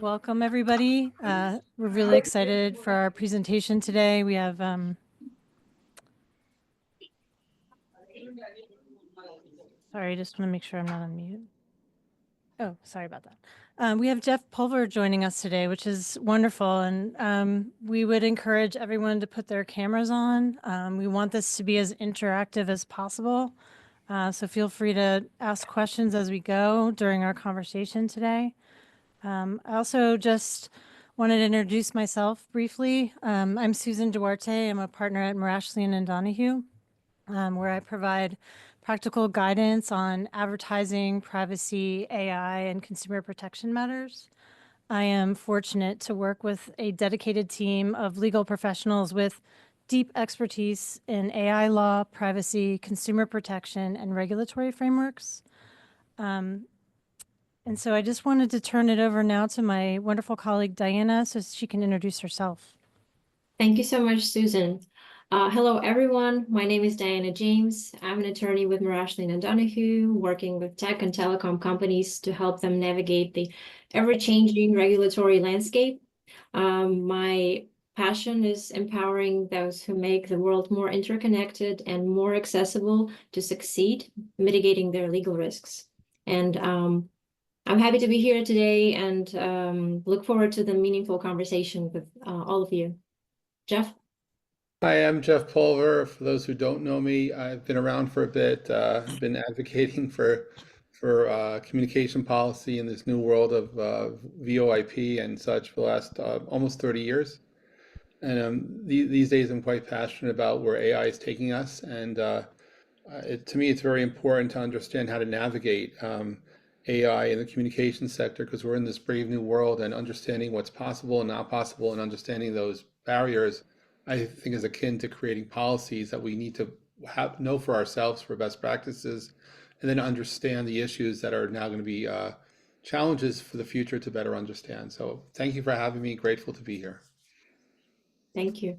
welcome everybody. We're really excited for our presentation today. We have sorry, just want to make sure I'm not on mute. Oh, sorry about that. We have Jeff Pulver joining us today, which is wonderful. And we would encourage everyone to put their cameras on. We want this to be as interactive as possible. So feel free to ask questions as we go during our conversation today. I also just wanted to introduce myself briefly. I'm Susan Duarte. I'm a partner at Marashlian and Donahue, where I provide practical guidance on advertising, privacy, AI, and consumer protection matters. I am fortunate to work with a dedicated team of legal professionals with deep expertise in AI law, privacy, consumer protection, and regulatory frameworks. And so I just wanted to turn it over now to my wonderful colleague, Diana, so she can introduce herself. Thank you so much, Susan. Hello, everyone. My name is Diana James. I'm an attorney with Marashlian and Donahue, working with tech and telecom companies to help them navigate the ever-changing regulatory landscape. My passion is empowering those who make the world more interconnected and more accessible to succeed, mitigating their legal risks. And I'm happy to be here today and look forward to the meaningful conversation with all of you. Jeff? Hi, I'm Jeff Pulver. For those who don't know me, I've been around for a bit. I've been advocating for communication policy in this new world of VoIP and such for the last almost 30 years. And these days, I'm quite passionate about where AI is taking us. And to me, it's very important to understand how to navigate AI in the communication sector, because we're in this brave new world, and understanding what's possible and not possible and understanding those barriers, I think, is akin to creating policies that we need to know for ourselves for best practices, and then understand the issues that are now going to be challenges for the future to better understand. So thank you for having me. Grateful to be here. Thank you.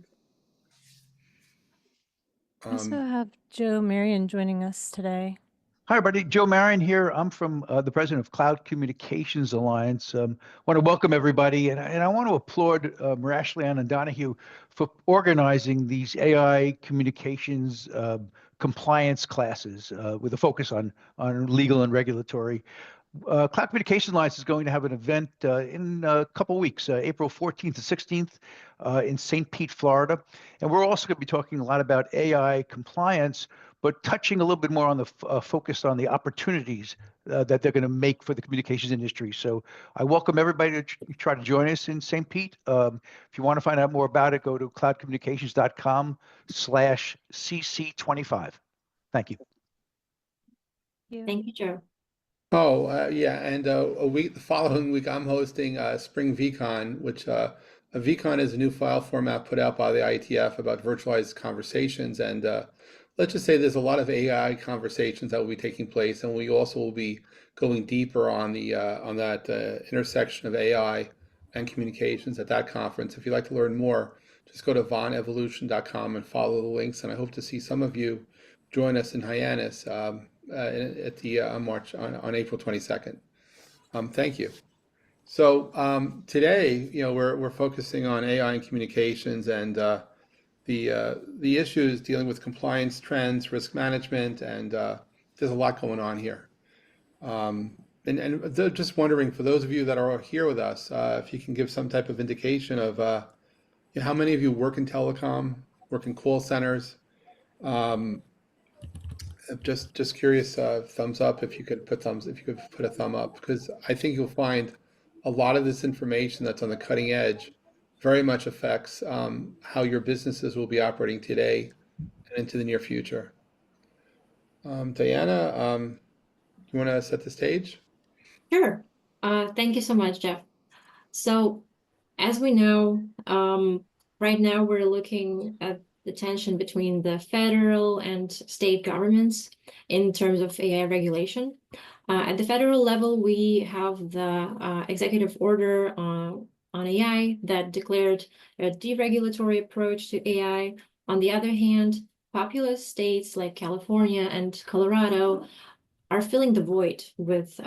I also have Joe Marion joining us today. Hi, everybody. Joe Marion here. I'm from the president of Cloud Communications Alliance. Want to welcome everybody, and I want to applaud Marashlian and Donahue for organizing these AI communications compliance classes with a focus on legal and regulatory. Cloud Communications Alliance is going to have an event in a couple weeks, April 14th to 16th in St. Pete, Florida. And we're also going to be talking a lot about AI compliance, but touching a little bit more on the focus on the opportunities that they're going to make for the communications industry. So I welcome everybody to try to join us in St. Pete. If you want to find out more about it, go to cloudcommunications.com/cc25. Thank you. Thank you, Joe. Oh, yeah, and the following week, I'm hosting Spring VCon, which a VCon is a new file format put out by the IETF about virtualized conversations. And let's just say there's a lot of AI conversations that will be taking place, and we also will be going deeper on the on that intersection of AI and communications at that conference. If you'd like to learn more, just go to vonevolution.com and follow the links. And I hope to see some of you join us in Hyannis at the on April 22nd. Thank you. So today, we're focusing on AI and communications and the issues dealing with compliance trends, risk management, and there's a lot going on here. And they're just wondering, for those of you that are here with us, if you can give some type of indication of how many of you work in telecom, work in call centers. Just curious, thumbs up if you could put a thumb up, because I think you'll find a lot of this information that's on the cutting edge very much affects how your businesses will be operating today and into the near future. Diana, you want to set the stage? Sure. Thank you so much, Jeff. So as we know, right now we're looking at the tension between the federal and state governments in terms of AI regulation. At the federal level, we have the executive order on AI that declared a deregulatory approach to AI. On the other hand, populous states like California and Colorado are filling the void with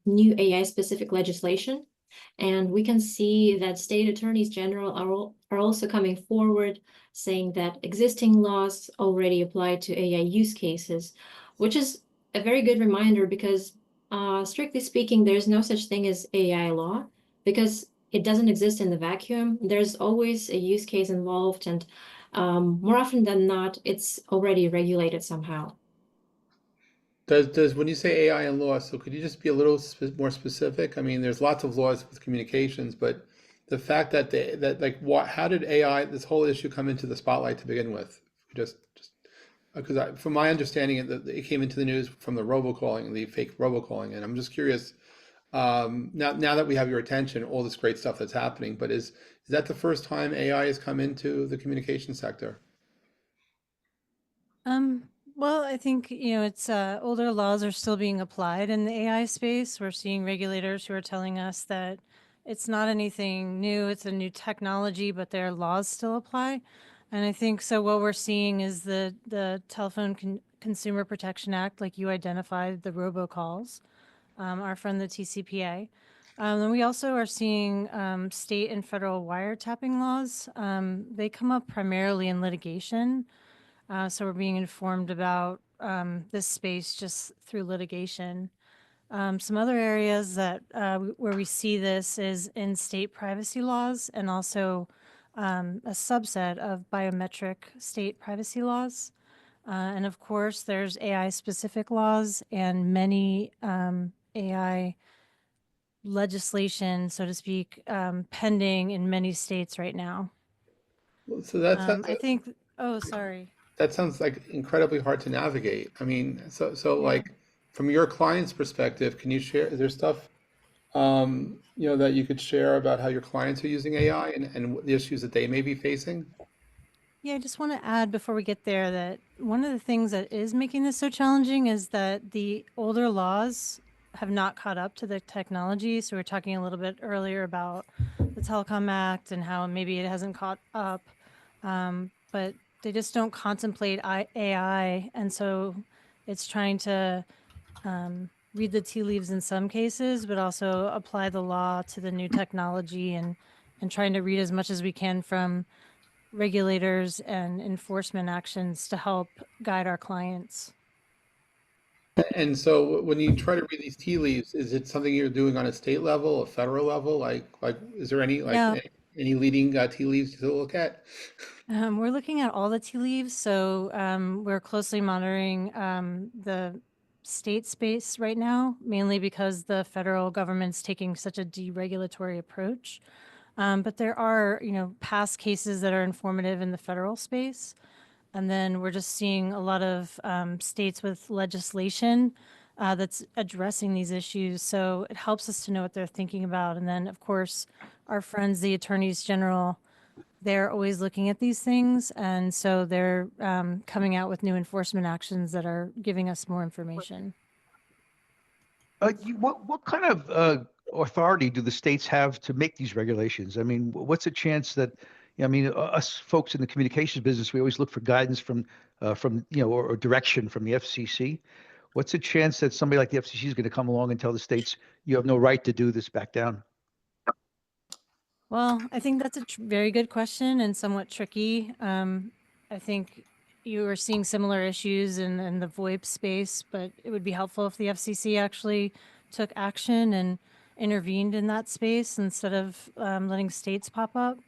new AI-specific legislation. And we can see that state attorneys general are also coming forward saying that existing laws already apply to AI use cases, which is a very good reminder because strictly speaking, there's no such thing as AI law because it doesn't exist in the vacuum. There's always a use case involved, and more often than not, it's already regulated somehow. Does when you say AI and law, so could you just be a little more specific? I mean, there's lots of laws with communications, but the fact that how did AI, this whole issue come into the spotlight to begin with? Just because from my understanding, it came into the news from the robocalling, the fake robocalling, and I'm just curious. Now that we have your attention, all this great stuff that's happening, but is that the first time AI has come into the communication sector? Well, I think, it's older laws are still being applied in the AI space. We're seeing regulators who are telling us that it's not anything new, it's a new technology, but their laws still apply. And I think so what we're seeing is the Consumer Protection Act, like you identified, the robocalls, are from the TCPA. And we also are seeing state and federal wiretapping laws. They come up primarily in litigation. So we're being informed about this space just through litigation. Some other areas that where we see this is in state privacy laws and also a subset of biometric state privacy laws. And of course, there's AI specific laws and many AI legislation, so to speak, pending in many states right now. So that's I think, oh, sorry. that sounds like incredibly hard to navigate. I mean, so Yeah. like from your client's perspective, can you share, is there stuff that you could share about how your clients are using AI and the issues that they may be facing? Yeah, I just want to add before we get there that one of the things that is making this so challenging is that the older laws have not caught up to the technology. So we were talking a little bit earlier about the Telecom Act and how maybe it hasn't caught up, but they just don't contemplate AI, and so it's trying to read the tea leaves in some cases, but also apply the law to the new technology and trying to read as much as we can from regulators and enforcement actions to help guide our clients. And so when you try to read these tea leaves, is it something you're doing on a state level, a federal level? Like is there Yeah, any leading tea leaves to look at? we're looking at all the tea leaves. So we're closely monitoring the state space right now, mainly because the federal government's taking such a deregulatory approach. But there are, past cases that are informative in the federal space. And then we're just seeing a lot of states with legislation that's addressing these issues. So it helps us to know what they're thinking about. And then, of course, our friends, the attorneys general, they're always looking at these things. And so they're coming out with new enforcement actions that are giving us more information. What kind of authority do the states have to make these regulations? I mean, what's a chance that, I mean, us folks in the communications business, we always look for guidance from or direction from the FCC. What's a chance that somebody like the FCC is going to come along and tell the states, you have no right to do this, back down? Well, I think that's a very good question and somewhat tricky. I think you are seeing similar issues in the VoIP space, but it would be helpful if the FCC actually took action and intervened in that space instead of letting states pop up.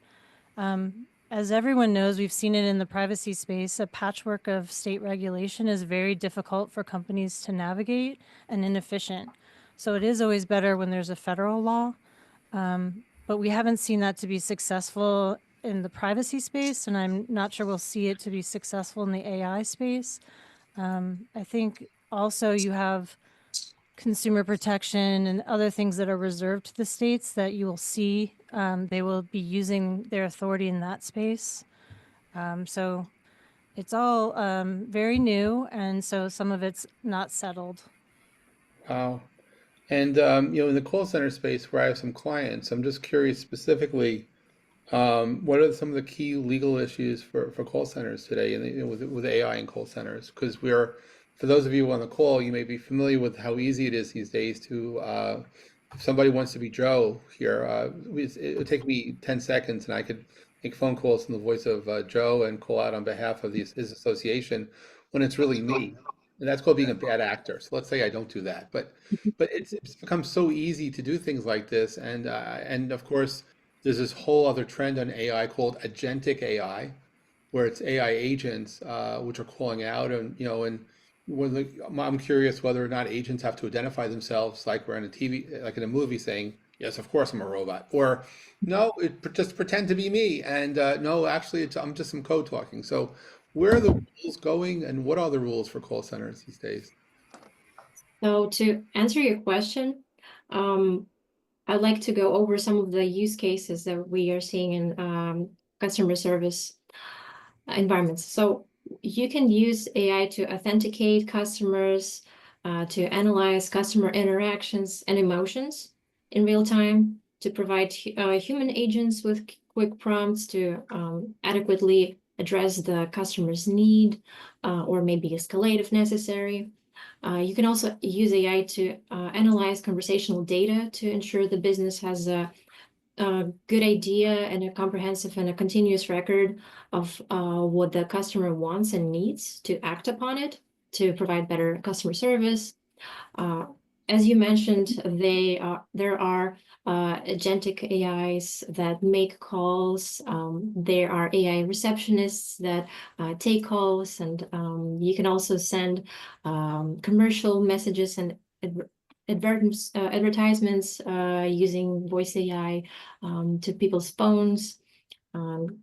As everyone knows, we've seen it in the privacy space. A patchwork of state regulation is very difficult for companies to navigate and inefficient. So it is always better when there's a federal law. But we haven't seen that to be successful in the privacy space, and I'm not sure we'll see it to be successful in the AI space. I think also you have consumer protection and other things that are reserved to the states that you will see. They will be using their authority in that space. So it's all very new, and so some of it's not settled. Wow. And in the call center space where I have some clients, I'm just curious specifically, what are some of the key legal issues for call centers today and with AI in call centers? Because for those of you on the call, you may be familiar with how easy it is these days to if somebody wants to be Joe here, it would take me 10 seconds and I could make phone calls in the voice of Joe and call out on behalf of his association when it's really me. And that's called being a bad actor. So let's say I don't do that. But it's become so easy to do things like this. And of course, there's this whole other trend on AI called agentic AI, where it's AI agents which are calling out, and I'm curious whether or not agents have to identify themselves like we're in a TV, like in a movie, saying, "Yes, of course I'm a robot," or "No, just pretend to be me," and "No, actually, I'm just some code talking." So, where are the rules going, and what are the rules for call centers these days? So to answer your question, I'd like to go over some of the use cases that we are seeing in customer service environments. So you can use AI to authenticate customers, to analyze customer interactions and emotions in real time, to provide human agents with quick prompts to adequately address the customer's need, or maybe escalate if necessary. You can also use AI to analyze conversational data to ensure the business has a good idea and a comprehensive and a continuous record of what the customer wants and needs to act upon it to provide better customer service. As you mentioned, there are agentic AIs that make calls. There are AI receptionists that take calls, and you can also send commercial messages and advertisements using voice AI to people's phones.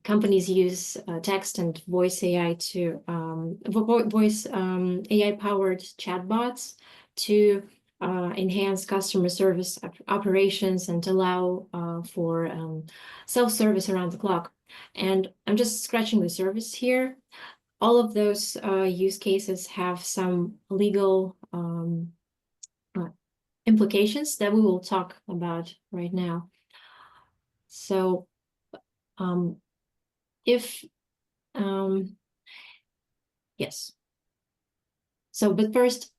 Companies use text and voice AI to voice AI-powered chatbots to enhance customer service operations and allow for self-service around the clock. And I'm just scratching the surface here. All of those use cases have some legal implications that we will talk about right now. So yes. So, but first,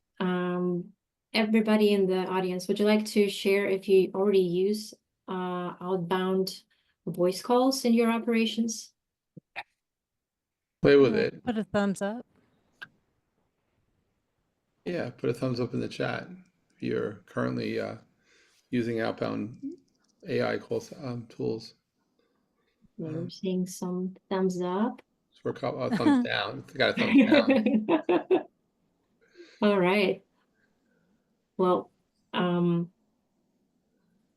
everybody in the audience, would you like to share if you already use outbound voice calls in your operations? Play with it. Put a thumbs up. Yeah, put a thumbs up in the chat if you're currently using outbound AI call tools. We're seeing some thumbs up. So we're thumbs down. We got a thumbs down. All right. Well, the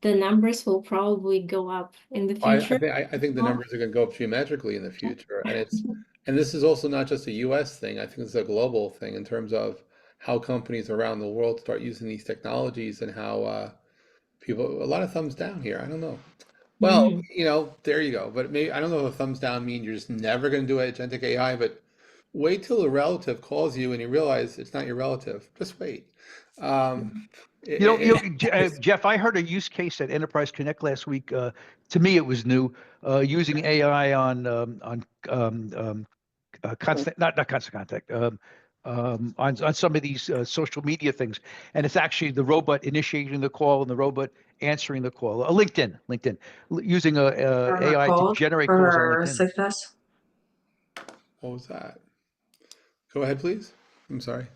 numbers will probably go up in the future. I think the numbers are going to go up geometrically in the future, and this is also not just a U.S. thing. I think it's a global thing in terms of how companies around the world start using these technologies and how people. A lot of thumbs down here. I don't know. Well, there you go. But maybe I don't know if a thumbs down means you're just never going to do agentic AI, but wait till a relative calls you and you realize it's not your relative. Just wait. Jeff, I heard a use case at Enterprise Connect last week. To me, it was new, using AI on constant, not constant contact, on some of these social media things, and it's actually the robot initiating the call and the robot answering the call. LinkedIn, using AI to generate calls on LinkedIn. What was that? Go ahead, please. I'm sorry.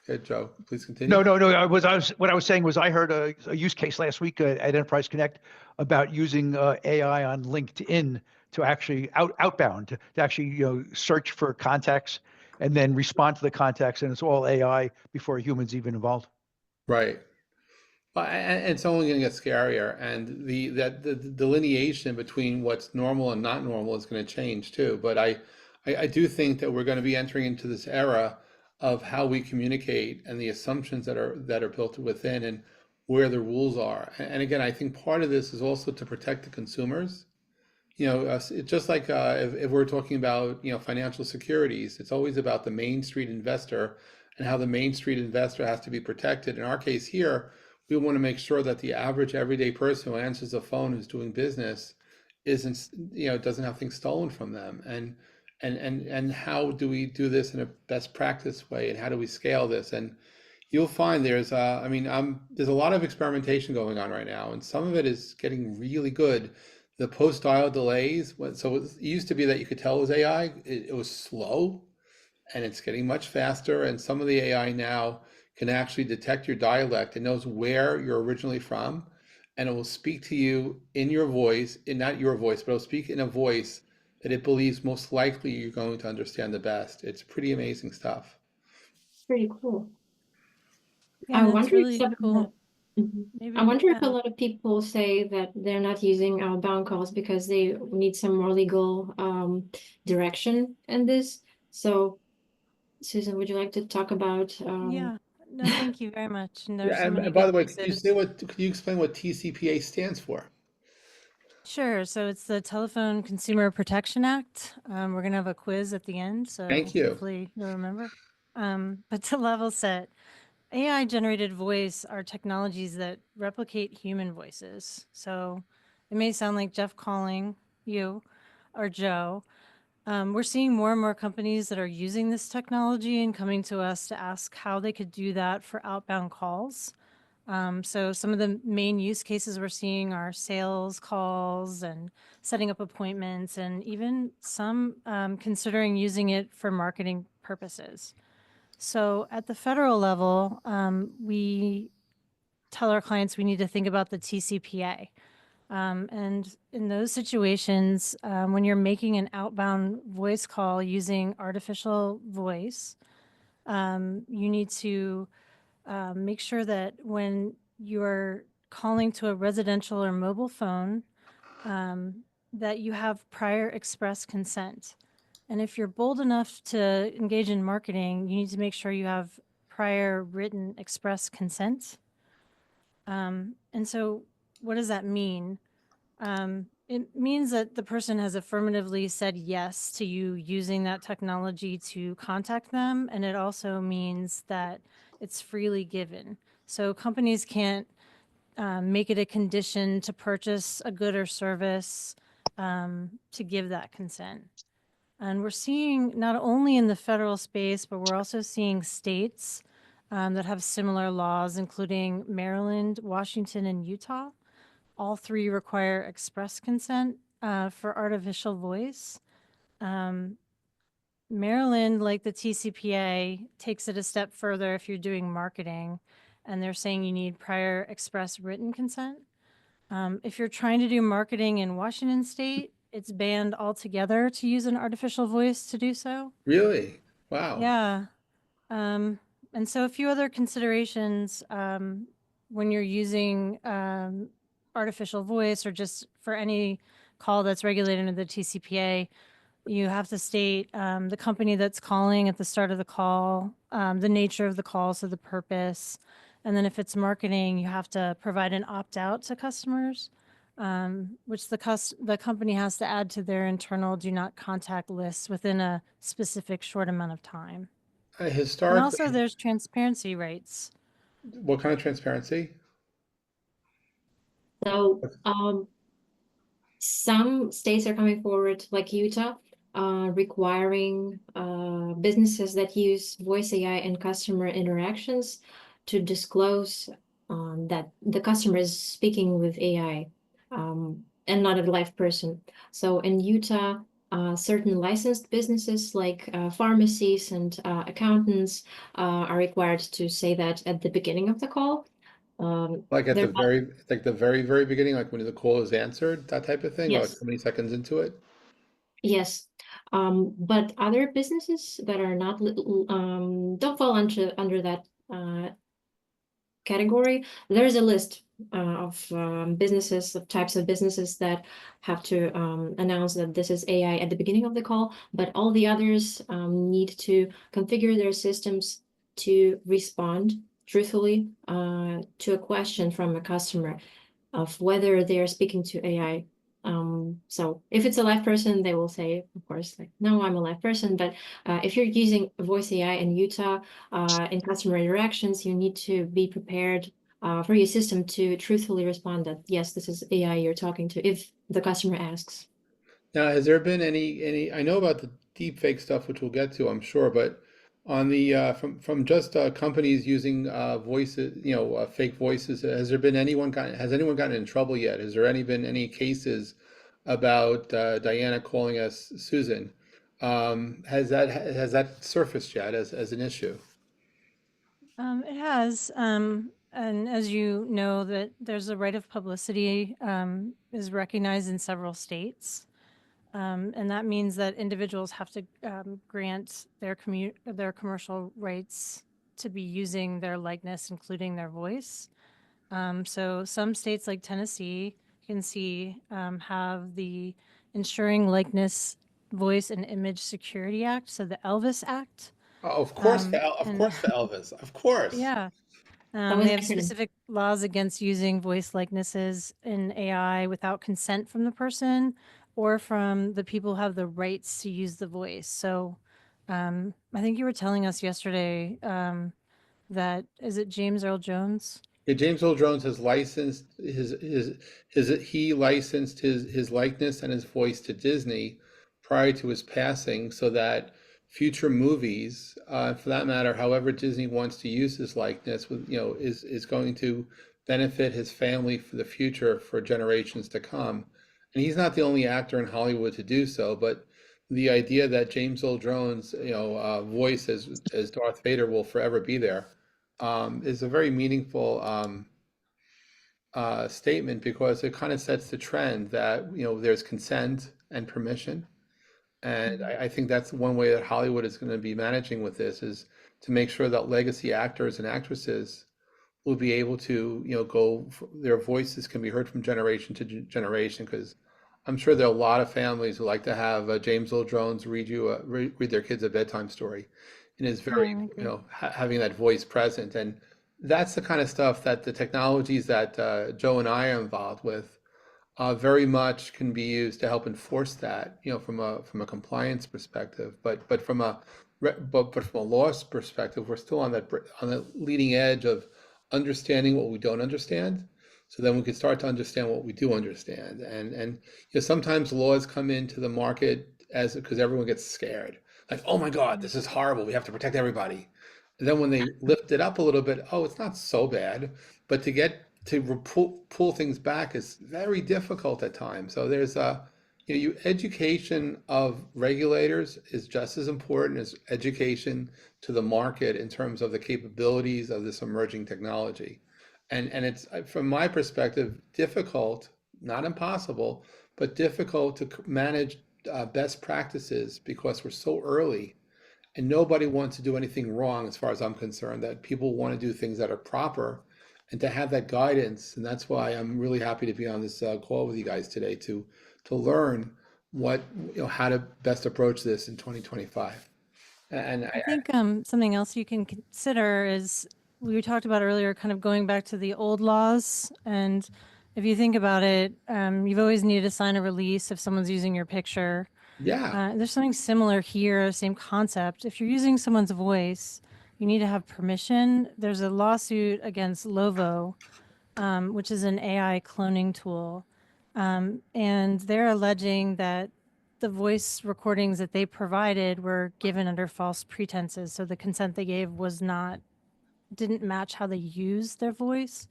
Okay, Joe, please continue. No. What I was saying was I heard a use case last week at Enterprise Connect about using AI on LinkedIn to actually outbound to actually search for contacts and then respond to the contacts, and it's all AI before a human's even involved. Right. And it's only going to get scarier, and the delineation between what's normal and not normal is going to change too. But I do think that we're going to be entering into this era of how we communicate and the assumptions that are built within and where the rules are. And again, I think part of this is also to protect the consumers. It's just like if we're talking about financial securities, it's always about the Main Street investor and how the Main Street investor has to be protected. In our case here, we want to make sure that the average everyday person who answers the phone who's doing business isn't doesn't have things stolen from them. And how do we do this in a best practice way, and how do we scale this? And You'll find there's a lot of experimentation going on right now, and some of it is getting really good. The post-dial delays, it used to be that you could tell it was AI, it was slow, and it's getting much faster. And some of the AI now can actually detect your dialect. It knows where you're originally from, and it will speak to you in your voice, in not your voice, but it'll speak in a voice that it believes most likely you're going to understand the best. It's pretty amazing stuff. Pretty cool. Yeah, I and it's wonder if really some, cool. I Maybe, wonder if a lot of people say that they're not using outbound calls because they need some more legal direction in this. So, Susan, would you like to talk about yeah. No, thank you very much. And there's Yeah, so many and by good the way, voices. could you explain what TCPA stands for? Sure. So it's the Telephone Consumer Protection Act. We're going to have a quiz at the end, Thank so you. hopefully you'll remember. But to level set, AI generated voice are technologies that replicate human voices. So it may sound like Jeff calling you or Joe. We're seeing more and more companies that are using this technology and coming to us to ask how they could do that for outbound calls. So some of the main use cases we're seeing are sales calls and setting up appointments, and even some considering using it for marketing purposes. So at the federal level, we tell our clients we need to think about the TCPA. And in those situations, when you're making an outbound voice call using artificial voice, you need to make sure that when you're calling to a residential or mobile phone, that you have prior express consent. And if you're bold enough to engage in marketing, you need to make sure you have prior written express consent. And so what does that mean? It means that the person has affirmatively said yes to you using that technology to contact them. And it also means that it's freely given. So companies can't make it a condition to purchase a good or service to give that consent. And we're seeing not only in the federal space, but we're also seeing states that have similar laws, including Maryland, Washington, and Utah. All three require express consent for artificial voice. Maryland, like the TCPA, takes it a step further if you're doing marketing, and they're saying you need prior express written consent. If you're trying to do marketing in Washington State, it's banned altogether to use an artificial voice to do so. Really? Wow. Yeah. And so a few other considerations when you're using artificial voice or just for any call that's regulated under the TCPA, you have to state the company that's calling at the start of the call, the nature of the call, so the purpose. And then if it's marketing, you have to provide an opt-out to customers, which the company has to add to their internal do not contact lists within a specific short amount of time. And also Historically, there's transparency rights. what kind of transparency? so some states are coming forward, like Utah, requiring businesses that use voice AI in customer interactions to disclose that the customer is speaking with AI and not a live person. So in Utah, certain licensed businesses like pharmacies and accountants are required to say that at the beginning of the call. Like at They're not, the very, very beginning, like when the call is answered, that type of thing, or like yes. how many seconds into it? Yes, but other businesses that are not don't fall under that category. There's a list of businesses, of types of businesses that have to announce that this is AI at the beginning of the call, but all the others need to configure their systems to respond truthfully to a question from a customer of whether they're speaking to AI. So if it's a live person, they will say, of course, like, no, I'm a live person. But if you're using voice AI in Utah in customer interactions, you need to be prepared for your system to truthfully respond that, yes, this is AI you're talking to, if the customer asks. Now, has there been I know about the deep fake stuff, which we'll get to, I'm sure, but On the from just companies using voices, fake voices, has anyone gotten in trouble yet? Has there been any cases about Diana calling us Susan? Has that surfaced yet as an issue? It has, and as you know, that there's a right of publicity is recognized in several states. And that means that individuals have to grant their commercial rights to be using their likeness, including their voice. So some states like Tennessee, you can see, have the Ensuring Likeness, Voice, and Image Security Act, so the Elvis Act. Oh, of course, of And course, for Elvis, of course. yeah, That was they have acronym. specific laws against using voice likenesses in AI without consent from the person or from the people who have the rights to use the voice. So I think you were telling us yesterday that, is it James Earl Jones? Yeah, James Earl Jones has licensed he licensed his likeness and his voice to Disney prior to his passing, so that future movies, for that matter, however Disney wants to use his likeness, is going to benefit his family for the future for generations to come. And he's not the only actor in Hollywood to do so, but the idea that James Earl Jones, voice as Darth Vader will forever be there is a very meaningful statement, because it kind of sets the trend that there's consent and permission, and Mhm. I think that's one way that Hollywood is going to be managing with this, is to make sure that legacy actors and actresses will be able to their voices can be heard from generation to generation, because I'm sure there are a lot of families who like to have James Earl Jones read their kids a bedtime story, and is Yeah, very, I agree. having that voice present. And that's the kind of stuff that the technologies that Joe and I are involved with very much can be used to help enforce that, from a compliance perspective. But from a but from a loss perspective, we're still on the leading edge of understanding what we don't understand, so then we can start to understand what we do understand. And sometimes laws come into the market as because everyone gets scared, like, oh my God, Mm. this is horrible, we have to protect everybody. And then when they lift it up a little bit, oh, it's not so bad. But pull things back is very difficult at times. So there's education of regulators is just as important as education to the market in terms of the capabilities of this emerging technology. And it's, from my perspective, difficult, not impossible, but difficult to manage best practices, because we're so early and nobody wants to do anything wrong, as far as I'm concerned, that people want to do things that are proper and to have that guidance. And that's why I'm really happy to be on this call with you guys today to learn what, how to best approach this in 2025. And I think something else you can consider is, we talked about earlier, kind of going back to the old laws. And if you think about it, you've always needed to sign a release if someone's using your picture. yeah, There's something similar here, same concept. If you're using someone's voice, you need to have permission. There's a lawsuit against Lovo, which is an AI cloning tool. And they're alleging that the voice recordings that they provided were given under false pretenses. So the consent they gave didn't match how they used their voice.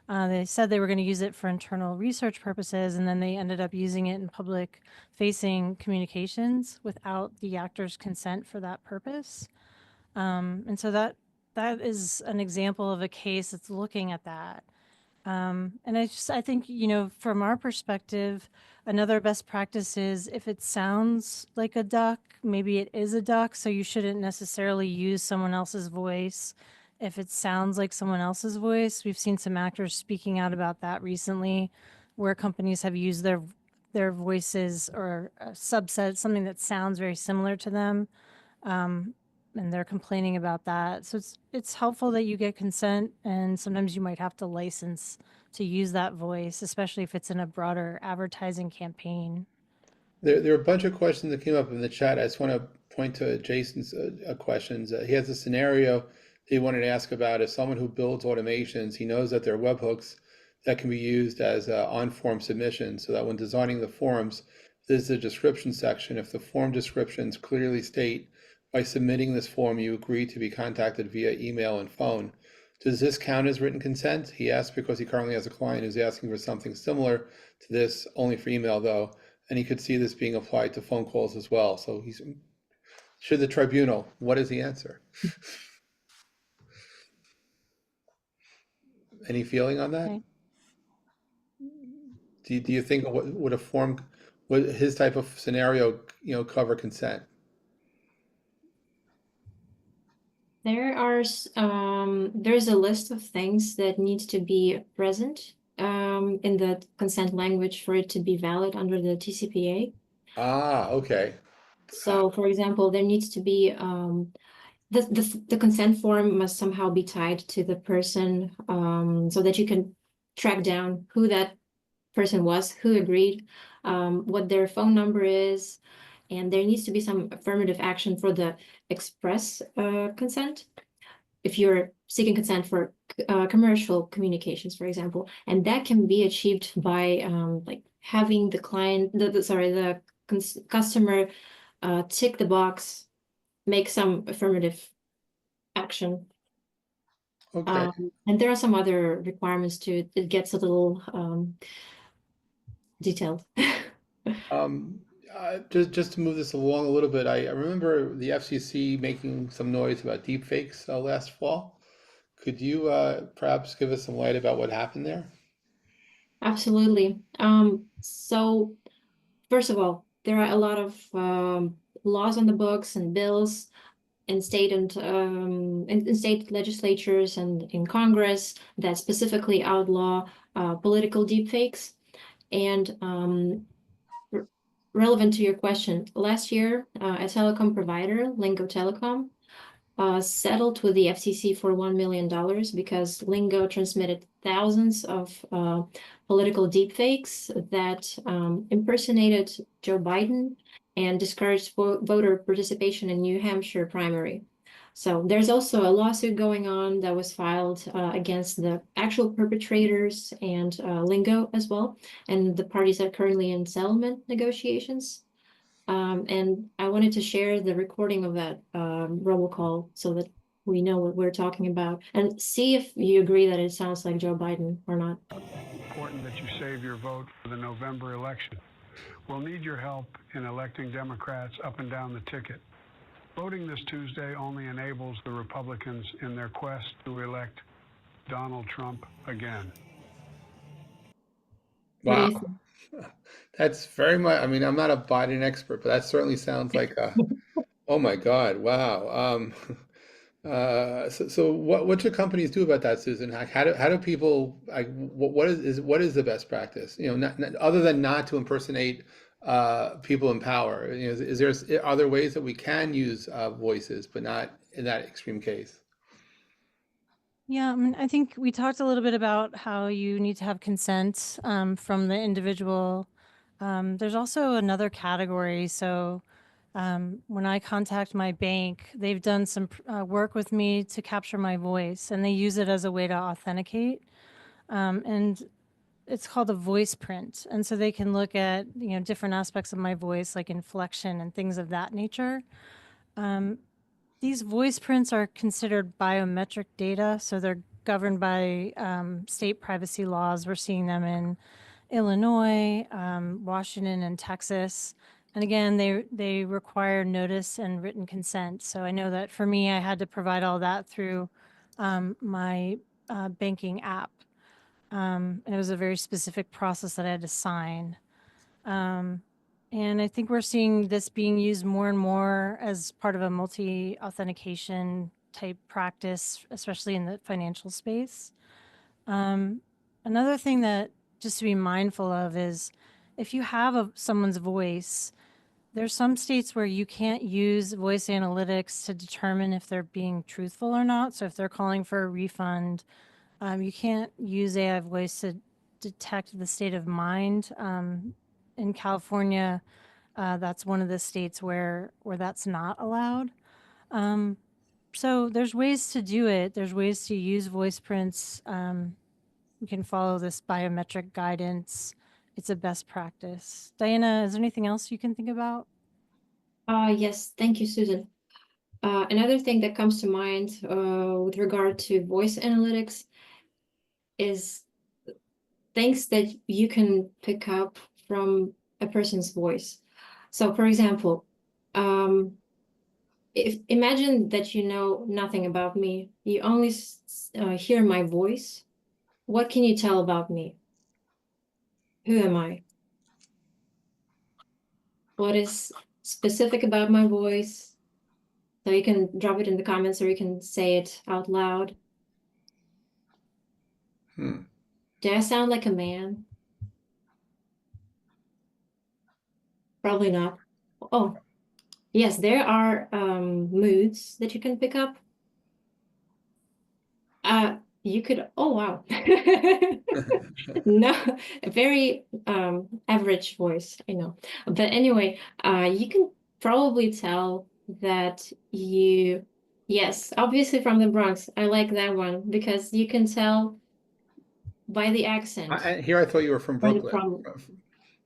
They said they were going to use it for internal research purposes, and then they ended up using it in public facing communications without the actor's consent for that purpose. And so that is an example of a case that's looking at that. And I think, from our perspective, another best practice is, if it sounds like a duck, maybe it is a duck. So you shouldn't necessarily use someone else's voice if it sounds like someone else's voice. We've seen some actors speaking out about that recently, where companies have used their voices or a subset, something that sounds very similar to them. And they're complaining about that. So it's helpful that you get consent, and sometimes you might have to license to use that voice, especially if it's in a broader advertising campaign. there are a bunch of questions that came up in the chat. I just want to point to Jason's questions. He has a scenario he wanted to ask about. As someone who builds automations, he knows that there are webhooks that can be used as on-form submissions, so that when designing the forms, there's a description section. If the form descriptions clearly state by submitting this form, you agree to be contacted via email and phone. Does this count as written consent? He asked because he currently has a client who's asking for something similar to this, only for email though, and he could see this being applied to phone calls as well. So he's, should the tribunal, what is the answer? Any feeling on that? Okay. Do you think would a form, would his type of scenario, cover consent? There's a list of things that needs to be present in the consent language for it to be valid under the TCPA. Ah, okay. So, for example, there needs to be the consent form must somehow be tied to the person so that you can track down who that person was, who agreed, what their phone number is, and there needs to be some affirmative action for the express consent. If you're seeking consent for commercial communications, for example, and that can be achieved by like having the client, the customer tick the box, make some affirmative action. Okay. And there are some other requirements too. It gets a little detailed. Just to move this along a little bit, I remember the FCC making some noise about deepfakes last fall. Could you perhaps give us some light about what happened there? Absolutely. So first of all, there are a lot of laws on the books and bills in state and in state legislatures and in Congress that specifically outlaw political deepfakes. And relevant to your question, last year, a telecom provider, Lingo Telecom, settled with the FCC for $1 million because Lingo transmitted thousands of political deepfakes that impersonated Joe Biden and discouraged voter participation in New Hampshire primary. So there's also a lawsuit going on that was filed against the actual perpetrators and Lingo as well, and the parties are currently in settlement negotiations. And I wanted to share the recording of that robocall so that we know what we're talking about and see if you agree that it sounds like Joe Biden or not. Important that you save your vote for the November election. We'll need your help in electing Democrats up and down the ticket. Voting this Tuesday only enables the Republicans in their quest to elect Donald Trump again. What do Wow. you think? That's very much, I mean, I'm not a Biden expert, but that certainly sounds like a, oh my God, wow. So what should companies do about that, Susan? How do people, like, what is the best practice? Other than not to impersonate people in power, are there ways that we can use voices, but not in that extreme case? Yeah, I mean, I think we talked a little bit about how you need to have consent from the individual. There's also another category. So when I contact my bank, they've done some work with me to capture my voice, and they use it as a way to authenticate. And it's called a voice print. And so they can look at, different aspects of my voice, like inflection and things of that nature. These voice prints are considered biometric data, so they're governed by state privacy laws. We're seeing them in Illinois, Washington, and Texas. And again, they require notice and written consent. So I know that for me, I had to provide all that through my banking app. And it was a very specific process that I had to sign. And I think we're seeing this being used more and more as part of a multi-authentication type practice, especially in the financial space. Another thing that just to be mindful of is if you have someone's voice, there's some states where you can't use voice analytics to determine if they're being truthful or not. So if they're calling for a refund, you can't use AI voice to detect the state of mind. In California, that's one of the states where that's not allowed. So there's ways to do it. There's ways to use voice prints. We can follow this biometric guidance. It's a best practice. Diana, is there anything else you can think about? Yes, thank you, Susan. Another thing that comes to mind with regard to voice analytics is things that you can pick up from a person's voice. So, for example, if imagine that you know nothing about me, you only hear my voice. What can you tell about me? Who am I? What is specific about my voice? So you can drop it in the comments or you can say it out loud. Hmm. Do I sound like a man? Probably not. Oh, yes, there are moods that you can pick up. You could, oh wow. No, a very average voice, I know. But anyway, you can probably tell that you, yes, obviously from the Bronx. I like that one because you can tell by the accent Here I thought you were from or the Brooklyn. problem.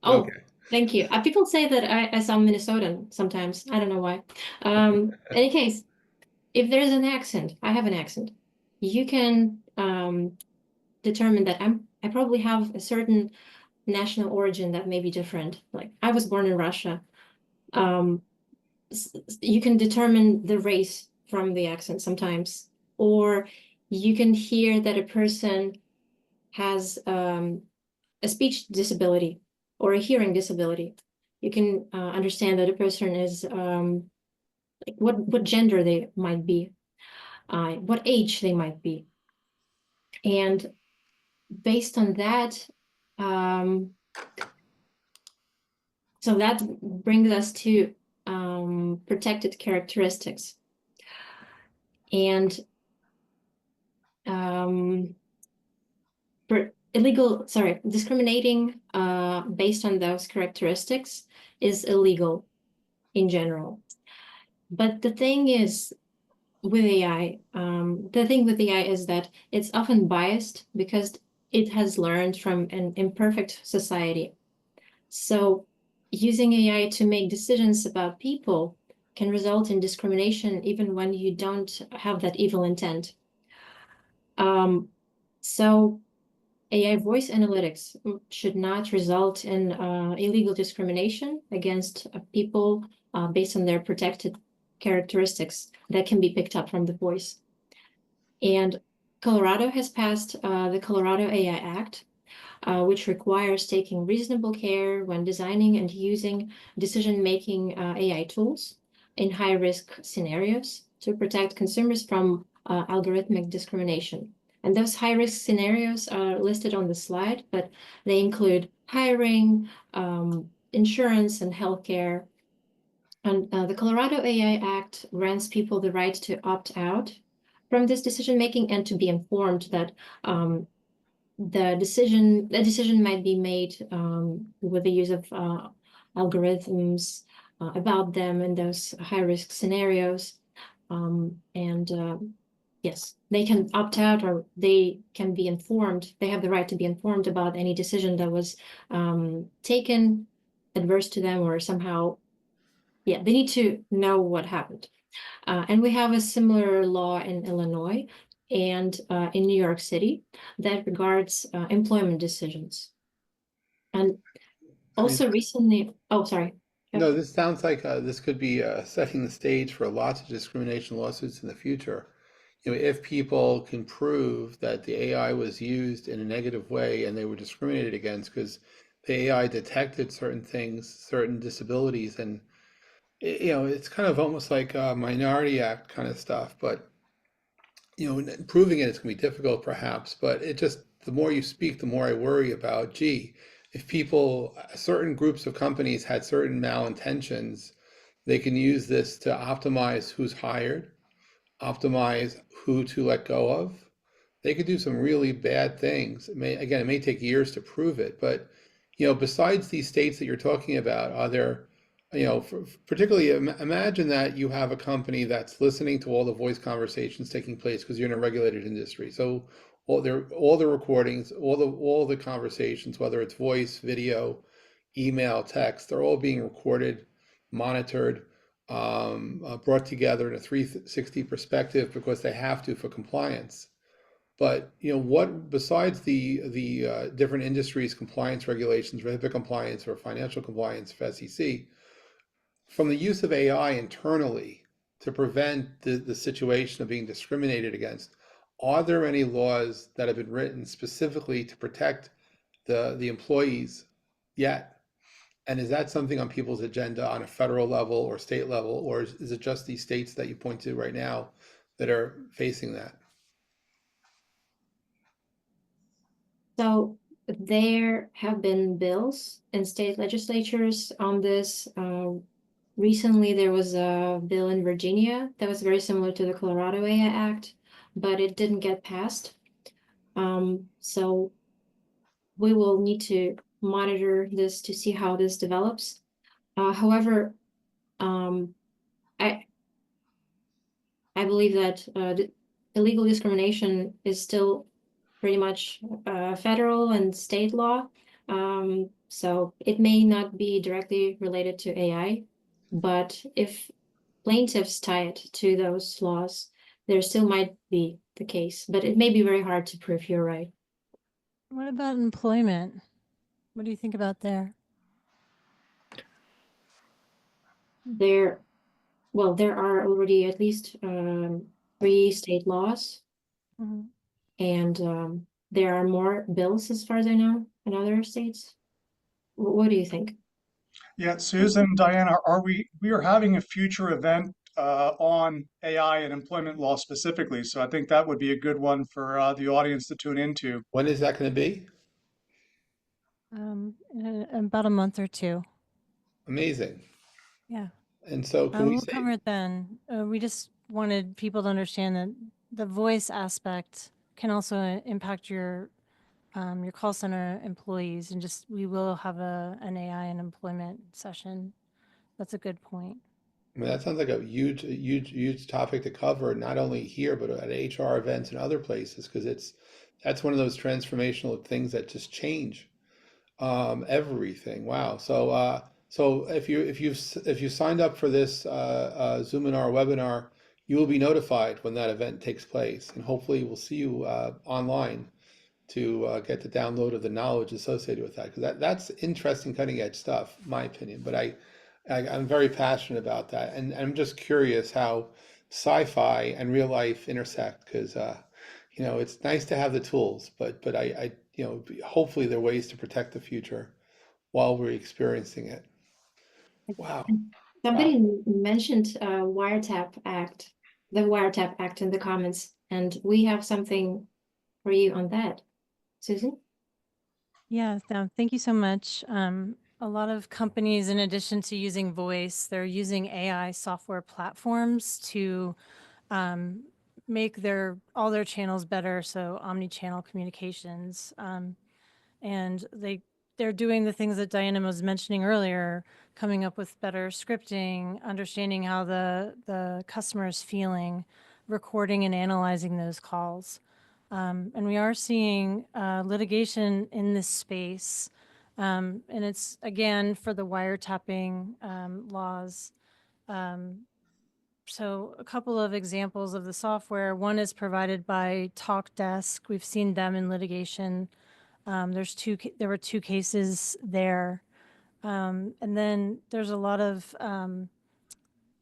Oh, Okay. thank you. People say that I sound Minnesotan sometimes. I don't know why. Any case, if there's an accent, I have an accent. You can determine that I probably have a certain national origin that may be different. Like I was born in Russia. Um, you can determine the race from the accent sometimes, or you can hear that a person has a speech disability or a hearing disability. You can understand that a person is like what gender they might be, what age they might be, and based on that, so that brings us to protected characteristics and discriminating based on those characteristics is illegal in general. But the thing is with AI, the thing with AI is that it's often biased because it has learned from an imperfect society. So using AI to make decisions about people can result in discrimination even when you don't have that evil intent. So AI voice analytics should not result in illegal discrimination against people based on their protected characteristics that can be picked up from the voice. And Colorado has passed the Colorado AI Act, which requires taking reasonable care when designing and using decision-making AI tools in high-risk scenarios to protect consumers from algorithmic discrimination. And those high-risk scenarios are listed on the slide, but they include hiring, insurance, and healthcare. And the Colorado AI Act grants people the right to opt out from this decision-making and to be informed that the decision might be made with the use of algorithms about them in those high-risk scenarios. Yes, they can opt out or they can be informed. They have the right to be informed about any decision that was taken adverse to them or somehow, yeah, they need to know what happened. And we have a similar law in Illinois and in New York City that regards employment decisions. And also recently, oh, sorry. No, this sounds like this could be setting the stage for lots of discrimination lawsuits in the future. If people can prove that the AI was used in a negative way and they were discriminated against because the AI detected certain things, certain disabilities, and it's kind of almost like a Minority Act kind of stuff. But proving it's going to be difficult, perhaps. But the more you speak, the more I worry about, gee, if certain groups of companies had certain malintentions, they can use this to optimize who's hired, optimize who to let go of. They could do some really bad things. It may take years to prove it, but besides these states that you're talking about, are there, particularly imagine that you have a company that's listening to all the voice conversations taking place because you're in a regulated industry. So all the recordings, all the conversations, whether it's voice, video, email, text, they're all being recorded, monitored. brought together in a 360 perspective because they have to for compliance. But what besides the different industries compliance regulations, for HIPAA compliance or financial compliance for SEC, from the use of AI internally to prevent the situation of being discriminated against, are there any laws that have been written specifically to protect the employees yet? And is that something on people's agenda on a federal level or state level, or is it just these states that you point to right now that are facing that? So there have been bills in state legislatures on this. Recently, there was a bill in Virginia that was very similar to the Colorado AI Act, but it didn't get passed. So we will need to monitor this to see how this develops. However, I believe that the illegal discrimination is still pretty much federal and state law. So it may not be directly related to AI, but if plaintiffs tie it to those laws, there still might be the case, but it may be very hard to prove you're right. What about employment? What do you think about there? There are already at least 3 state laws, Mhm. and there are more bills, as far as I know, in other states. What do you think? Yeah, Susan, Diana, we are having a future event on AI and employment law specifically. So I think that would be a good one for the audience to tune into. When is that going to be? In about a month or two. Amazing. Yeah. And so can we We'll say, cover it then. We just wanted people to understand that the voice aspect can also impact your call center employees, and just we will have an AI and employment session. That's a good point. I mean, that sounds like a huge topic to cover, not only here, but at HR events and other places, because that's one of those transformational things that just change everything. Wow. So if you signed up for this Zoominar webinar, you will be notified when that event takes place, and hopefully we'll see you online to get the download of the knowledge associated with that, because that's interesting, cutting edge stuff, in my opinion. But I'm very passionate about that, and I'm just curious how sci-fi and real life intersect, because it's nice to have the tools, but I hopefully there are ways to protect the future while we're experiencing it. Wow. Somebody mentioned the Wiretap Act in the comments, and we have something for you on that. Susan? Yeah, thank you so much. A lot of companies, in addition to using voice, they're using AI software platforms to make all their channels better, so omni-channel communications. And they're doing the things that Diana was mentioning earlier, coming up with better scripting, understanding how the customer is feeling, recording and analyzing those calls. And we are seeing litigation in this space. And it's, again, for the wiretapping laws. So a couple of examples of the software. One is provided by TalkDesk. We've seen them in litigation. There were 2 cases there. And then there's a lot of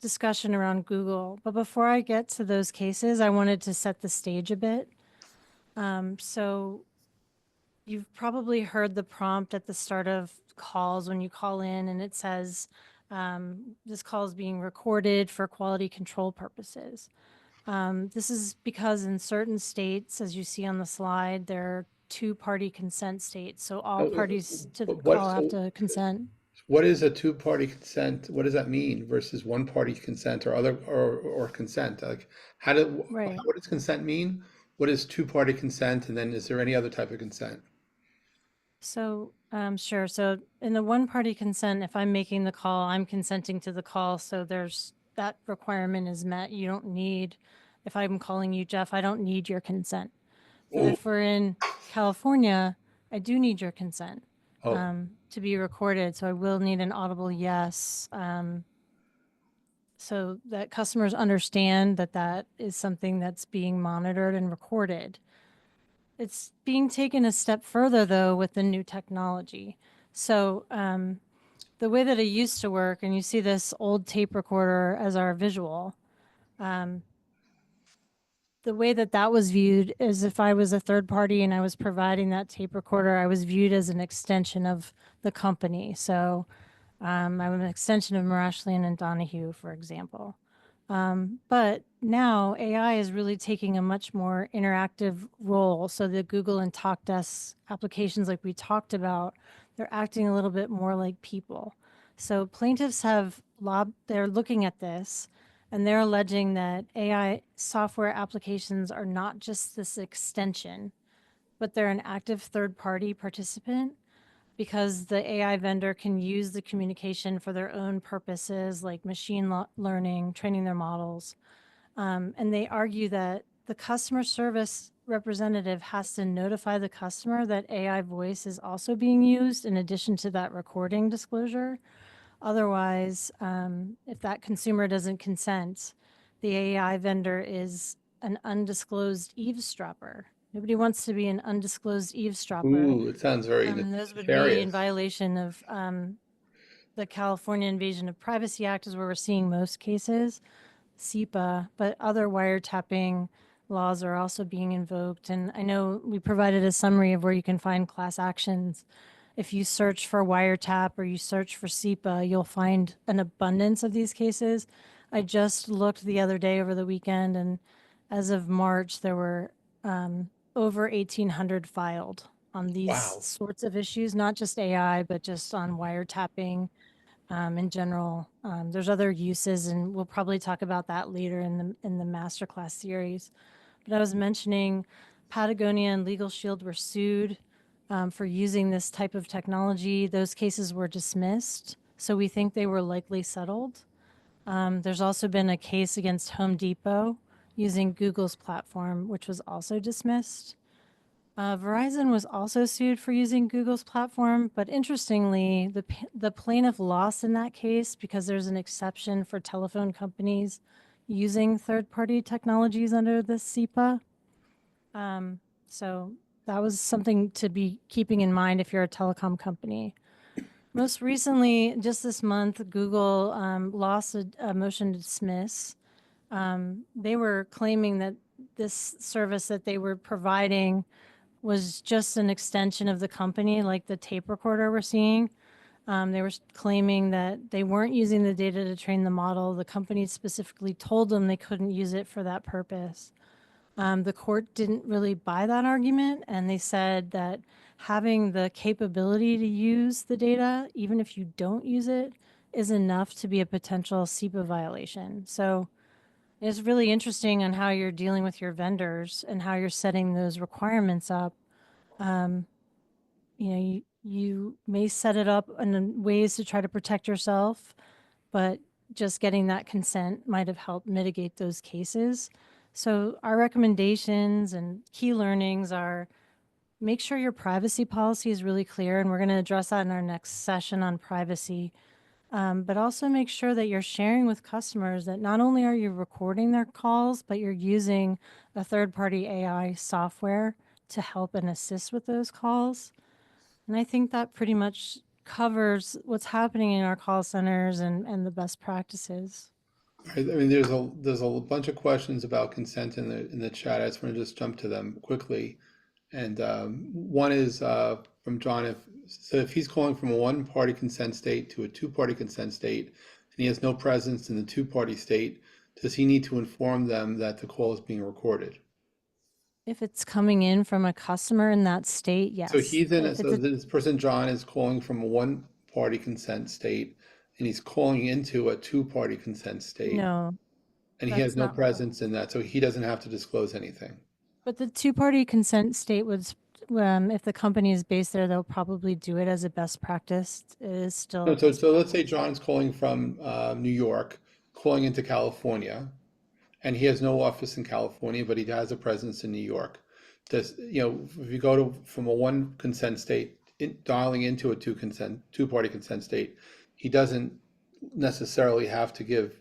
discussion around Google. But before I get to those cases, I wanted to set the stage a bit. So you've probably heard the prompt at the start of calls when you call in, and it says, this call is being recorded for quality control purposes. This is because in certain states, as you see on the slide, there are 2-party consent states. So all parties to the call have to consent. What is a two-party consent? What does that mean versus one-party consent or consent? Like, Right. what does consent mean? What is two-party consent? And then is there any other type of consent? So, sure. So in the 1-party consent, if I'm making the call, I'm consenting to the call. So that requirement is met. You don't need, if I'm calling you, Jeff, I don't need your consent. But if we're in California, I do need your consent to be recorded. So I will need an audible yes. so that customers understand that that is something that's being monitored and recorded. It's being taken a step further, though, with the new technology. So the way that it used to work, and you see this old tape recorder as our visual, the way that that was viewed is if I was a third party and I was providing that tape recorder, I was viewed as an extension of the company. So I'm an extension of Marashlian and Donahue, for example. But now AI is really taking a much more interactive role. So the Google and TalkDesk applications like we talked about, they're acting a little bit more like people. So plaintiffs have they're looking at this and they're alleging that AI software applications are not just this extension, but they're an active third-party participant because the AI vendor can use the communication for their own purposes, like machine learning, training their models. And they argue that the customer service representative has to notify the customer that AI voice is also being used in addition to that recording disclosure. Otherwise, if that consumer doesn't consent, the AI vendor is an undisclosed eavesdropper. Nobody wants to be an undisclosed eavesdropper. Ooh, it sounds very Those would be in nefarious. violation of the California Invasion of Privacy Act is where we're seeing most cases, CIPA, but other wiretapping laws are also being invoked. And I know we provided a summary of where you can find class actions. If you search for wiretap or you search for CIPA, you'll find an abundance of these cases. I just looked the other day over the weekend, and as of March, there were over 1,800 filed on these Wow. sorts of issues, not just AI, but just on wiretapping in general. There's other uses, and we'll probably talk about that later in the Masterclass series. But I was mentioning Patagonia and Legal Shield were sued for using this type of technology. Those cases were dismissed, so we think they were likely settled. There's also been a case against Home Depot using Google's platform, which was also dismissed. Verizon was also sued for using Google's platform, but interestingly, the plaintiff lost in that case because there's an exception for telephone companies using third-party technologies under the CIPA. So that was something to be keeping in mind if you're a telecom company. Most recently, just this month, Google lost a motion to dismiss. They were claiming that this service that they were providing was just an extension of the company, like the tape recorder we're seeing. They were claiming that they weren't using the data to train the model. The company specifically told them they couldn't use it for that purpose. The court didn't really buy that argument, and they said that having the capability to use the data, even if you don't use it, is enough to be a potential CIPA violation. So it's really interesting on how you're dealing with your vendors and how you're setting those requirements up. You may set it up in ways to try to protect yourself, but just getting that consent might have helped mitigate those cases. So our recommendations and key learnings are make sure your privacy policy is really clear, and we're going to address that in our next session on privacy. But also make sure that you're sharing with customers that not only are you recording their calls, but you're using a third-party AI software to help and assist with those calls. And I think that pretty much covers what's happening in our call centers and the best practices. I mean, there's a bunch of questions about consent in the chat. I just want to just jump to them quickly. And one is from John. If he's calling from a one-party consent state to a two-party consent state, and he has no presence in the two-party state, does he need to inform them that the call is being recorded? If it's coming in from a customer in that state, yes. So this person, John, is calling from a one-party consent state, and he's calling into a two-party consent state. No. And he has no presence in that, so he doesn't have to disclose anything. But the two-party consent state was, if the company is based there, they'll probably do it as a best practice. It is still. No, so let's say John's calling from New York, calling into California, and he has no office in California, but he has a presence in New York. If you go from a one consent state, dialing into a two-party consent state, he doesn't necessarily have to give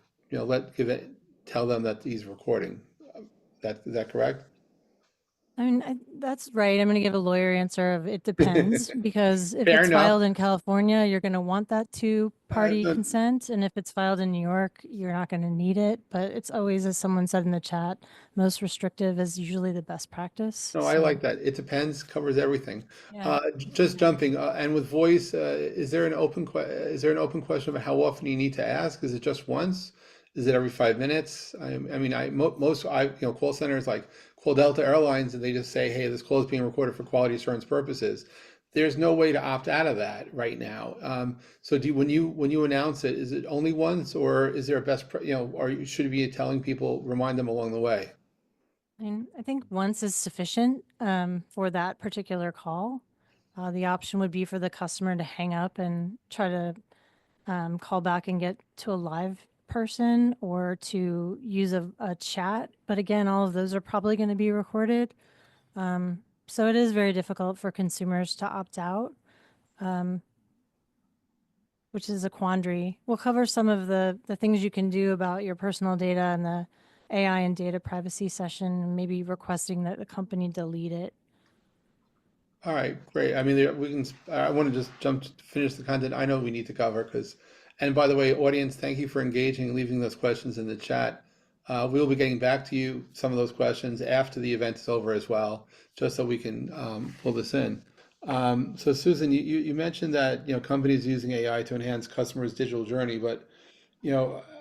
tell them that he's recording. Is that correct? I mean, that's right. I'm going to give a lawyer answer of it depends, because if Fair it's enough. filed in California, you're going to want that two-party Uh, consent. And if it's filed in New York, you're not going to need it. But it's always, as someone said in the chat, most restrictive is usually the best practice. No, I So, like that. It depends, covers everything. yeah. Just jumping, and with voice, is there an open question about how often you need to ask? Is it just once? Is it every 5 minutes? I mean, call centers like call Delta Airlines and they just say, hey, this call is being recorded for quality assurance purposes. There's no way to opt out of that right now. So when you announce it, is it only once, or is there a or should you be telling people, remind them along the way? I mean, I think once is sufficient for that particular call. The option would be for the customer to hang up and try to call back and get to a live person, or to use a chat. But again, all of those are probably going to be recorded. So it is very difficult for consumers to opt out, which is a quandary. We'll cover some of the things you can do about your personal data and the AI and data privacy session, maybe requesting that the company delete it. All right, great. I mean, I want to just finish the content I know we need to cover and by the way, audience, thank you for engaging and leaving those questions in the chat. We'll be getting back to you, some of those questions after the event is over as well, just so we can pull this in. So Susan, you mentioned that, companies using AI to enhance customers' digital journey, but,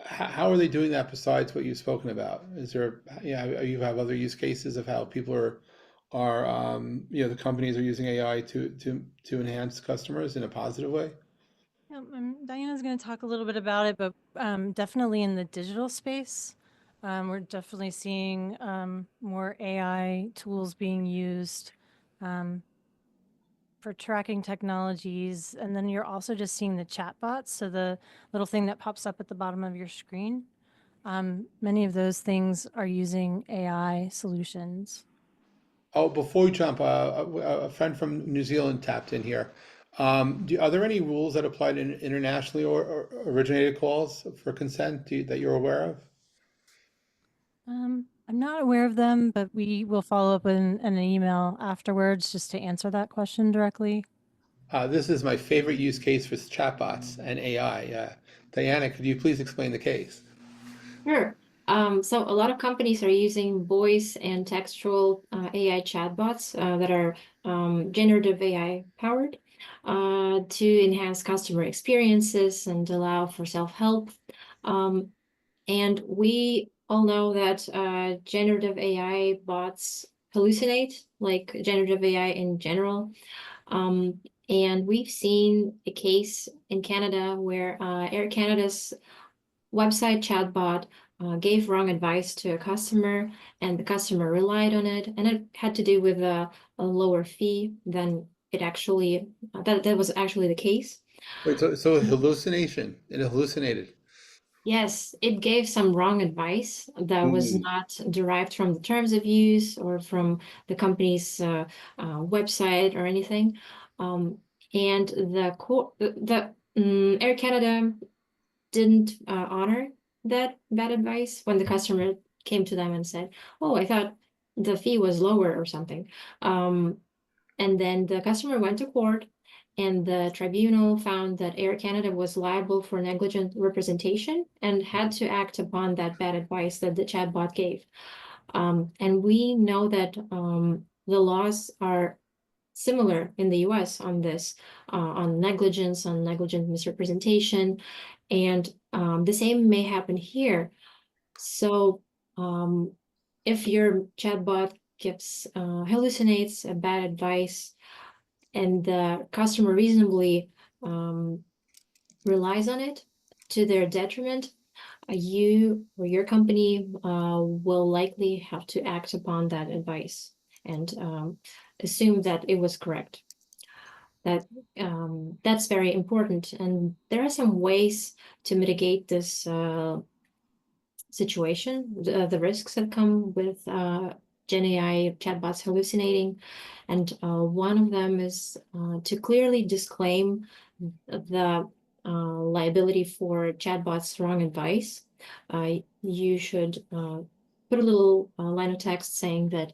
how are they doing that besides what you've spoken about? Is there, you have other use cases of how people the companies are using AI to enhance customers in a positive way? Yeah, Diana's going to talk a little bit about it, but definitely in the digital space, we're definitely seeing more AI tools being used for tracking technologies. And then you're also just seeing the chatbots, so the little thing that pops up at the bottom of your screen. Many of those things are using AI solutions. Oh, before we jump, a friend from New Zealand tapped in here. Are there any rules that apply to internationally or originated calls for consent that you're aware of? I'm not aware of them, but we will follow up in an email afterwards just to answer that question directly. This is my favorite use case for chatbots and AI. Diana, could you please explain the case? Sure. So a lot of companies are using voice and textual AI chatbots that are generative AI powered to enhance customer experiences and allow for self-help. And we all know that generative AI bots hallucinate, like generative AI in general. And we've seen a case in Canada where Air Canada's website chatbot gave wrong advice to a customer, and the customer relied on it, and it had to do with a lower fee than it actually that was actually the case. Wait, so hallucination, it hallucinated. Yes, it gave some wrong advice that was Mm. not derived from the terms of use or from the company's website or anything. And Air Canada didn't honor that bad advice when the customer came to them and said, "Oh, I thought the fee was lower or something." And then the customer went to court, and the tribunal found that Air Canada was liable for negligent representation and had to act upon that bad advice that the chatbot gave. And we know that the laws are similar in the US on this, on negligent misrepresentation, and the same may happen here. So if your chatbot gives hallucinates a bad advice and the customer reasonably relies on it to their detriment, you or your company will likely have to act upon that advice and assume that it was correct. That's very important, and there are some ways to mitigate this situation, the risks that come with Gen AI chatbots hallucinating, and one of them is to clearly disclaim the liability for chatbots' wrong advice. you should put a little line of text saying that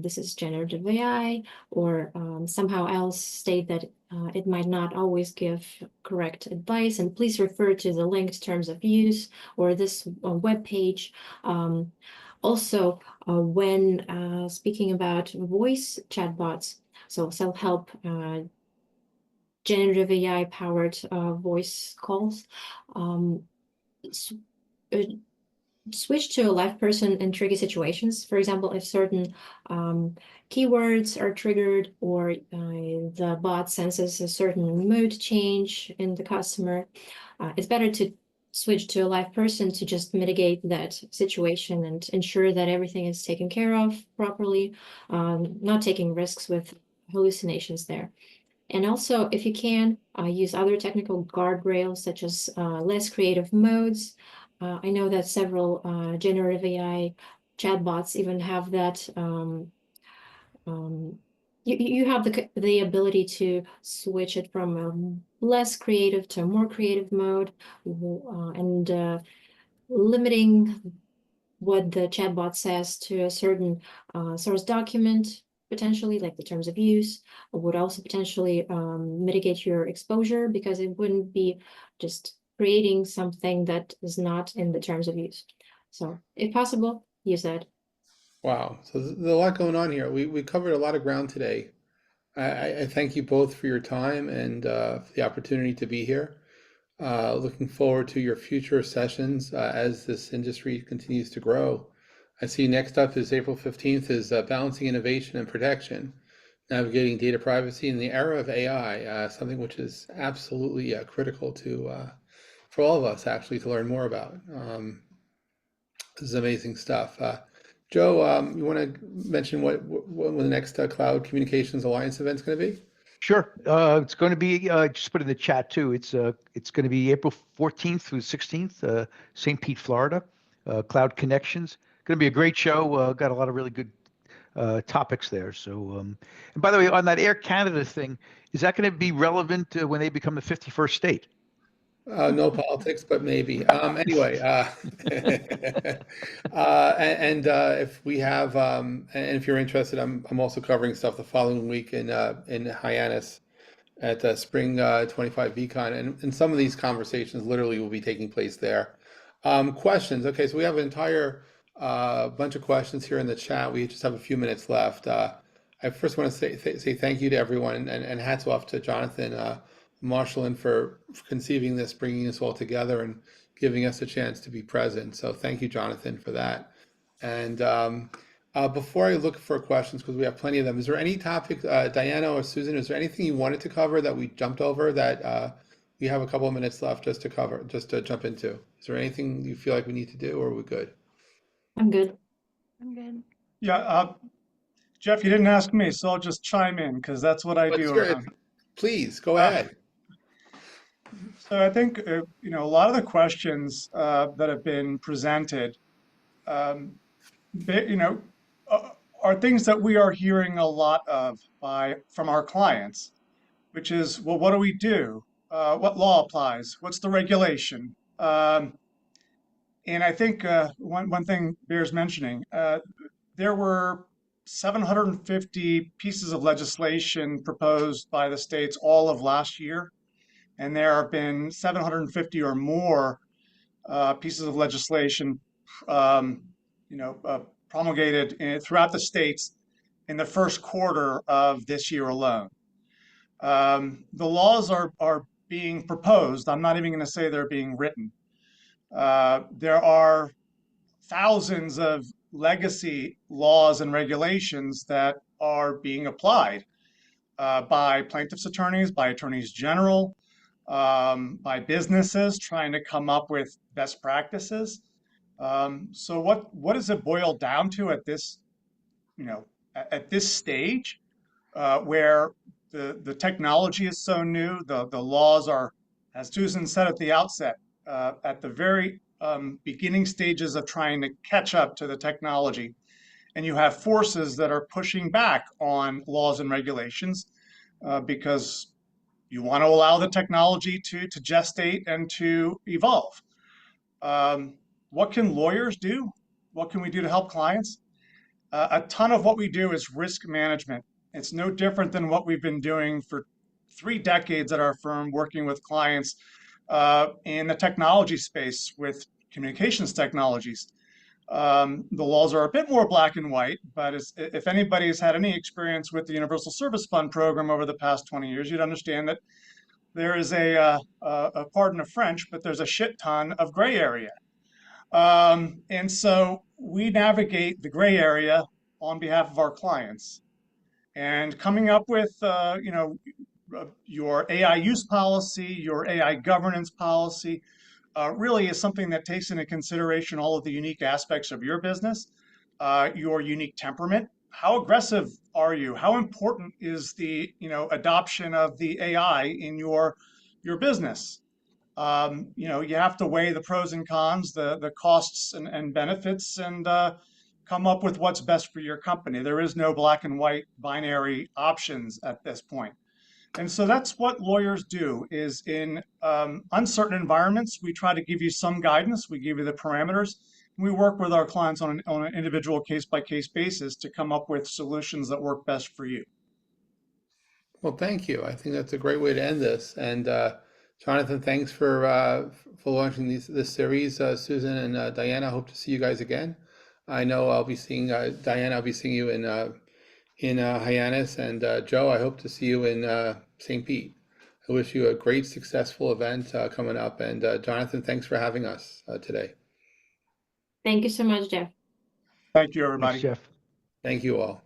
this is generative AI, or somehow else state that it might not always give correct advice, and please refer to the linked terms of use or this web page. Also, when speaking about voice chatbots, so self-help generative AI powered voice calls, switch to a live person in tricky situations. For example, if certain keywords are triggered, or the bot senses a certain mood change in the customer, it's better to switch to a live person to just mitigate that situation and ensure that everything is taken care of properly, not taking risks with hallucinations there. And also, if you can, use other technical guardrails, such as less creative modes. I know that several generative AI chatbots even have that. You have the ability to switch it from a less creative to a more creative mode, and limiting what the chatbot says to a certain source document, potentially, like the terms of use, would also potentially mitigate your exposure, because it wouldn't be just creating something that is not in the terms of use. So if possible, use that. Wow. So there's a lot going on here. We covered a lot of ground today. I thank you both for your time and for the opportunity to be here. Looking forward to your future sessions as this industry continues to grow. I see next up is April 15th is balancing innovation and protection, navigating data privacy in the era of AI, something which is absolutely critical to for all of us actually to learn more about. This is amazing stuff. Joe, you want to mention what the next Cloud Communications Alliance event is going to be? Sure. It's going to be, just put in the chat too. It's going to be April 14th through 16th, St. Pete, Florida. Cloud Connections. Going to be a great show. Got a lot of really good topics there. So, and by the way, on that Air Canada thing, is that going to be relevant when they become the 51st state? No politics, but maybe. Anyway, if we have, and if you're interested, I'm also covering stuff the following week in Hyannis at Spring 25 VCon, and some of these conversations literally will be taking place there. Questions. Okay, so we have an entire bunch of questions here in the chat. We just have a few minutes left. I first want to say thank you to everyone, and hats off to Jonathan Marashlian for conceiving this, bringing us all together, and giving us a chance to be present. So thank you, Jonathan, for that. And before I look for questions, because we have plenty of them, is there any topic, Diana or Susan, is there anything you wanted to cover that we jumped over that we have a couple of minutes left just to cover, just to jump into? Is there anything you feel like we need to do, or are we good? I'm good. I'm good. Yeah, Jeff, you didn't ask me, so I'll just chime in because that's what I Let's do hear it. around. Please, go ahead. So I think a lot of the questions that have been presented, they, are things that we are hearing a lot of from our clients, which is, well, what do we do? What law applies? What's the regulation? And I think one thing bears mentioning, there were 750 pieces of legislation proposed by the states all of last year, and there have been 750 or more pieces of legislation, promulgated throughout the states in the first quarter of this year alone. The laws are being proposed. I'm not even going to say they're being written. There are thousands of legacy laws and regulations that are being applied by plaintiffs' attorneys, by attorneys general, by businesses trying to come up with best practices. So what does it boil down to at this, at this stage, where the technology is so new, the laws are, as Susan said at the outset, at the very beginning stages of trying to catch up to the technology, and you have forces that are pushing back on laws and regulations because you want to allow the technology to gestate and to evolve. What can lawyers do? What can we do to help clients? A ton of what we do is risk management. It's no different than what we've been doing for 3 decades at our firm, working with clients in the technology space with communications technologies. The laws are a bit more black and white, but if anybody's had any experience with the Universal Service Fund program over the past 20 years, you'd understand that there is pardon of French, but there's a shit ton of gray area. And so we navigate the gray area on behalf of our clients. And coming up with, your AI use policy, your AI governance policy, really is something that takes into consideration all of the unique aspects of your business, your unique temperament. How aggressive are you? How important is the adoption of the AI in your business? You have to weigh the pros and cons, the costs and benefits, and come up with what's best for your company. There is no black and white binary options at this point. And so that's what lawyers do, is in uncertain environments, we try to give you some guidance. We give you the parameters. And we work with our clients on an individual case-by-case basis to come up with solutions that work best for you. Well, thank you. I think that's a great way to end this. And Jonathan, thanks for launching this series. Susan and Diana, I hope to see you guys again. I know I'll be seeing Diana. I'll be seeing you in Hyannis, and Joe, I hope to see you in St. Pete. I wish you a great, successful event coming up. And Jonathan, thanks for having us today. Thank you so much, Jeff. Thank you, everybody. Thanks, Jeff. Thank you all.